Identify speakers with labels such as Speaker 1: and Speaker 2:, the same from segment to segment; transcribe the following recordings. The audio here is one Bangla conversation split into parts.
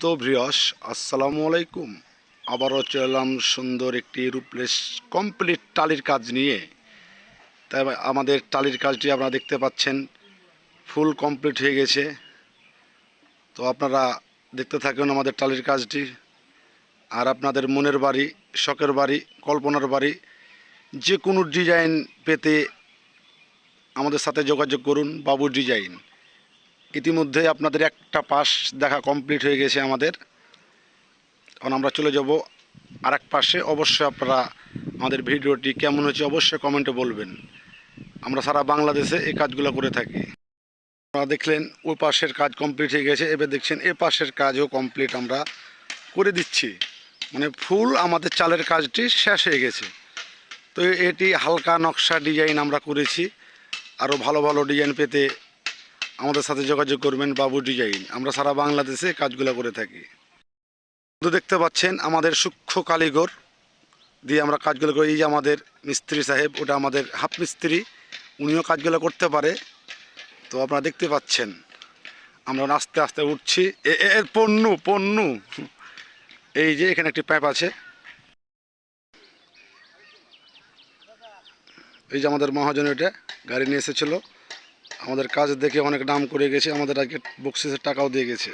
Speaker 1: তো ভিউয়ার্স, আসসালামু আলাইকুম। আবারও চললাম সুন্দর একটি রূপলেস কমপ্লিট টালির কাজ নিয়ে। তাই আমাদের টালির কাজটি আপনারা দেখতে পাচ্ছেন ফুল কমপ্লিট হয়ে গেছে। তো আপনারা দেখতে থাকুন আমাদের টালির কাজটি। আর আপনাদের মনের বাড়ি, শখের বাড়ি, কল্পনার বাড়ি যে কোনো ডিজাইন পেতে আমাদের সাথে যোগাযোগ করুন। বাবু ডিজাইন। ইতিমধ্যে আপনাদের একটা পাশ দেখা কমপ্লিট হয়ে গেছে আমাদের। এখন আমরা চলে যাব আরেক পাশে। অবশ্যই আপনারা আমাদের ভিডিওটি কেমন হয়েছে অবশ্যই কমেন্টে বলবেন। আমরা সারা বাংলাদেশে এই কাজগুলো করে থাকি। আপনারা দেখলেন ওই পাশের কাজ কমপ্লিট হয়ে গেছে, এবার দেখছেন এ পাশের কাজও কমপ্লিট আমরা করে দিচ্ছি। মানে ফুল আমাদের চালের কাজটি শেষ হয়ে গেছে। তো এটি হালকা নকশা ডিজাইন আমরা করেছি। আরও ভালো ভালো ডিজাইন পেতে আমাদের সাথে যোগাযোগ করবেন। বাবু ডিজাইন। আমরা সারা বাংলাদেশে কাজগুলো করে থাকি। তো দেখতে পাচ্ছেন আমাদের সূক্ষ্ম কারিগর দিয়ে আমরা কাজগুলো করি। এই যে আমাদের মিস্ত্রি সাহেব, ওটা আমাদের হাফ মিস্ত্রি, উনিও কাজগুলো করতে পারে। তো আপনারা দেখতে পাচ্ছেন আমরা আস্তে আস্তে উঠছি। এর পণ্য এই যে এখানে একটি পাইপ আছে। এই যে আমাদের মহাজন এটা গাড়ি নিয়ে এসেছিল, আমাদের কাজ দেখে অনেক নাম করে গেছে, আমাদের আগে বকশিসের টাকাও দিয়ে গেছে।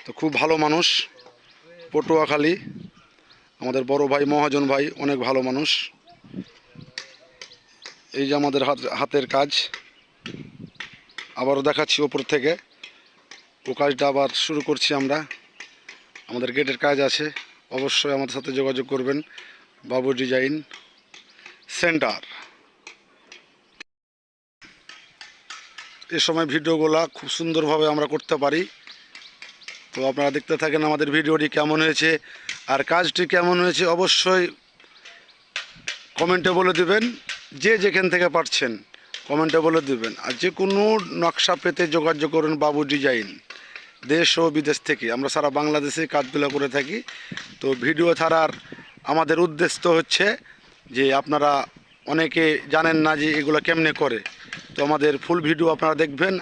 Speaker 1: তো খুব ভালো মানুষ। পটুয়াখালী আমাদের বড় ভাই মহাজন ভাই অনেক ভালো মানুষ। এই যে আমাদের হাতের কাজ আবারও দেখাচ্ছি ওপর থেকে। ও কাজটা আবার শুরু করছি আমরা। আমাদের গেটের কাজ আছে, অবশ্যই আমাদের সাথে যোগাযোগ করবেন। বাবু ডিজাইন সেন্টার। এ সময় ভিডিওগুলো খুব সুন্দরভাবে আমরা করতে পারি। তো আপনারা দেখতে থাকেন আমাদের ভিডিওটি কেমন হয়েছে আর কাজটি কেমন হয়েছে অবশ্যই কমেন্টে বলে দেবেন। যে যেখান থেকে পারছেন কমেন্টে বলে দেবেন। আর যে কোনো নকশা পেতে যোগাযোগ করুন বাবু ডিজাইন। দেশ ও বিদেশ থেকে আমরা সারা বাংলাদেশে কাজগুলো করে থাকি। তো ভিডিও ছাড়ার আমাদের উদ্দেশ্য হচ্ছে যে আপনারা অনেকে জানেন না যে এগুলো কেমনে করে। তো আমাদের ফুল ভিডিও আপনারা দেখবেন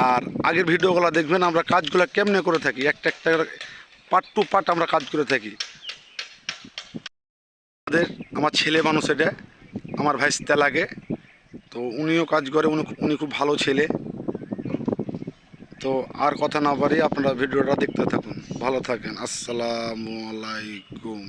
Speaker 1: আর আগের ভিডিওগুলো দেখবেন আমরা কাজগুলো কেমনে করে থাকি। একটা একটা পার্ট টু পার্ট আমরা কাজ করে থাকি। আমার ছেলে মানুষ, এটা আমার ভাইস্তা লাগে। তো উনিও কাজ করে, উনি খুব ভালো ছেলে। তো আর কথা না পারি আপনারা ভিডিওটা দেখতে থাকুন। ভালো থাকেন। আসসালামু আলাইকুম।